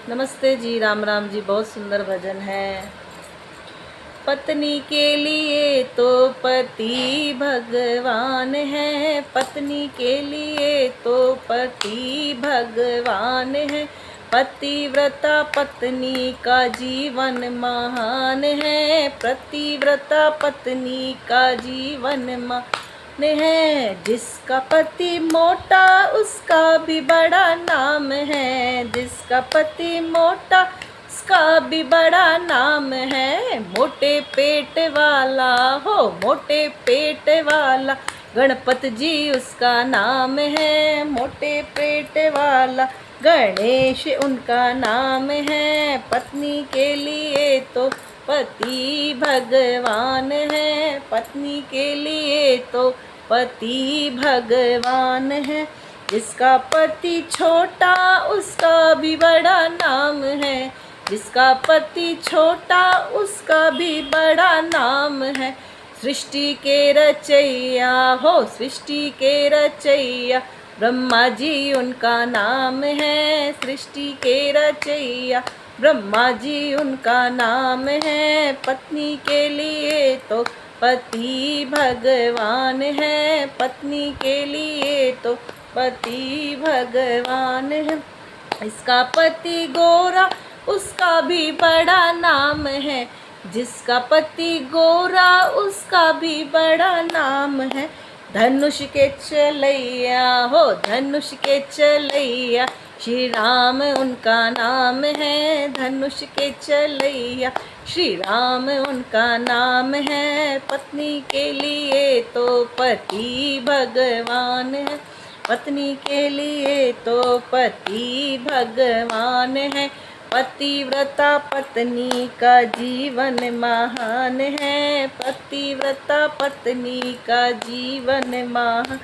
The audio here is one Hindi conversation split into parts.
नमस्ते जी, राम राम जी। बहुत सुंदर भजन है। पत्नी के लिए तो पति भगवान है, पत्नी के लिए तो पति भगवान है। पतिव्रता पत्नी का जीवन महान है, पतिव्रता पत्नी का जीवन महान है। जिसका पति मोटा उसका भी बड़ा नाम है, जिसका पति मोटा उसका भी बड़ा नाम है। मोटे पेट वाला हो, मोटे पेट वाला गणपत जी उसका नाम है। मोटे पेट वाला गणेश उनका नाम है। पत्नी के लिए तो पति भगवान है, पत्नी के लिए तो पति भगवान है। जिसका पति छोटा उसका भी बड़ा नाम है, जिसका पति छोटा उसका भी बड़ा नाम है। सृष्टि के रचैया हो, सृष्टि के रचैया ब्रह्मा जी उनका नाम है। सृष्टि के रचैया ब्रह्मा जी उनका नाम है। पत्नी के लिए तो पति भगवान है, पत्नी के लिए तो पति भगवान है। इसका पति गोरा उसका भी बड़ा नाम है, जिसका पति गोरा उसका भी बड़ा नाम है। धनुष के चलैया हो, धनुष के चलैया श्री राम उनका नाम है। धनुष के चलैया श्री राम उनका नाम है। पत्नी के लिए तो पति भगवान है, पत्नी के लिए तो पति भगवान है। पतिव्रता पत्नी का जीवन महान है, पतिव्रता पत्नी का जीवन महान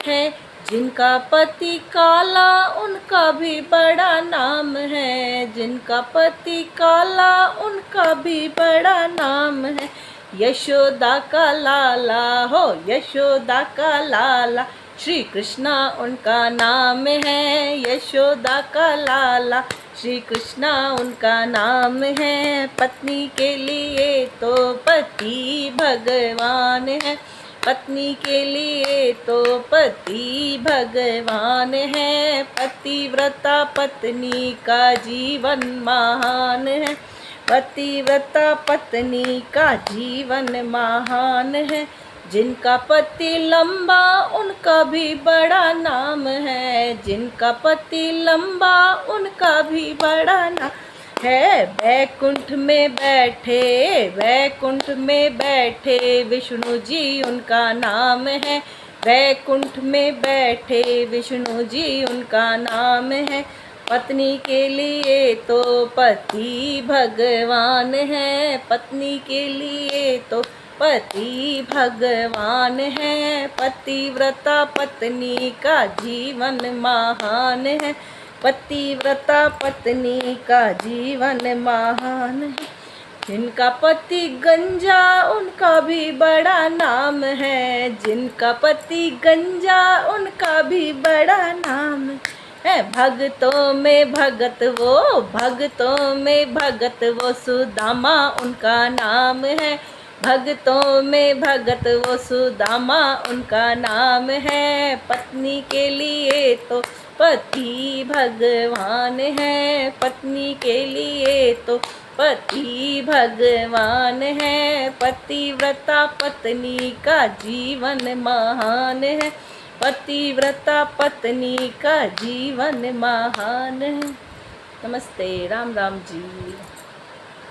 है। जिनका पति काला उनका भी बड़ा नाम है, जिनका पति काला उनका भी बड़ा नाम है। यशोदा का लाला हो, यशोदा का लाला श्री कृष्णा उनका नाम है। यशोदा का लाला श्री कृष्णा उनका नाम है। पत्नी के लिए तो पति भगवान है, पत्नी के लिए तो पति भगवान है। पतिव्रता पत्नी का जीवन महान है, पतिव्रता पत्नी का जीवन महान है। जिनका पति लंबा उनका भी बड़ा नाम है, जिनका पति लंबा उनका भी बड़ा नाम है। वैकुंठ में बैठे, वैकुंठ में बैठे विष्णु जी उनका नाम है। वैकुंठ में बैठे विष्णु जी उनका नाम है। पत्नी के लिए तो पति भगवान है, पत्नी के लिए तो पति भगवान है। पतिव्रता पत्नी का जीवन महान है, पतिव्रता पत्नी का जीवन महान है। जिनका पति गंजा उनका भी बड़ा नाम है, जिनका पति गंजा उनका भी बड़ा नाम है। भक्तों में भगत वो, भक्तों में भगत वो सुदामा उनका नाम है। भक्तों में भगत वो सुदामा उनका नाम है। पत्नी के लिए तो पति भगवान है, पत्नी के लिए तो पति भगवान है। पतिव्रता पत्नी का जीवन महान है, पतिव्रता पत्नी का जीवन महान है। नमस्ते, राम राम जी।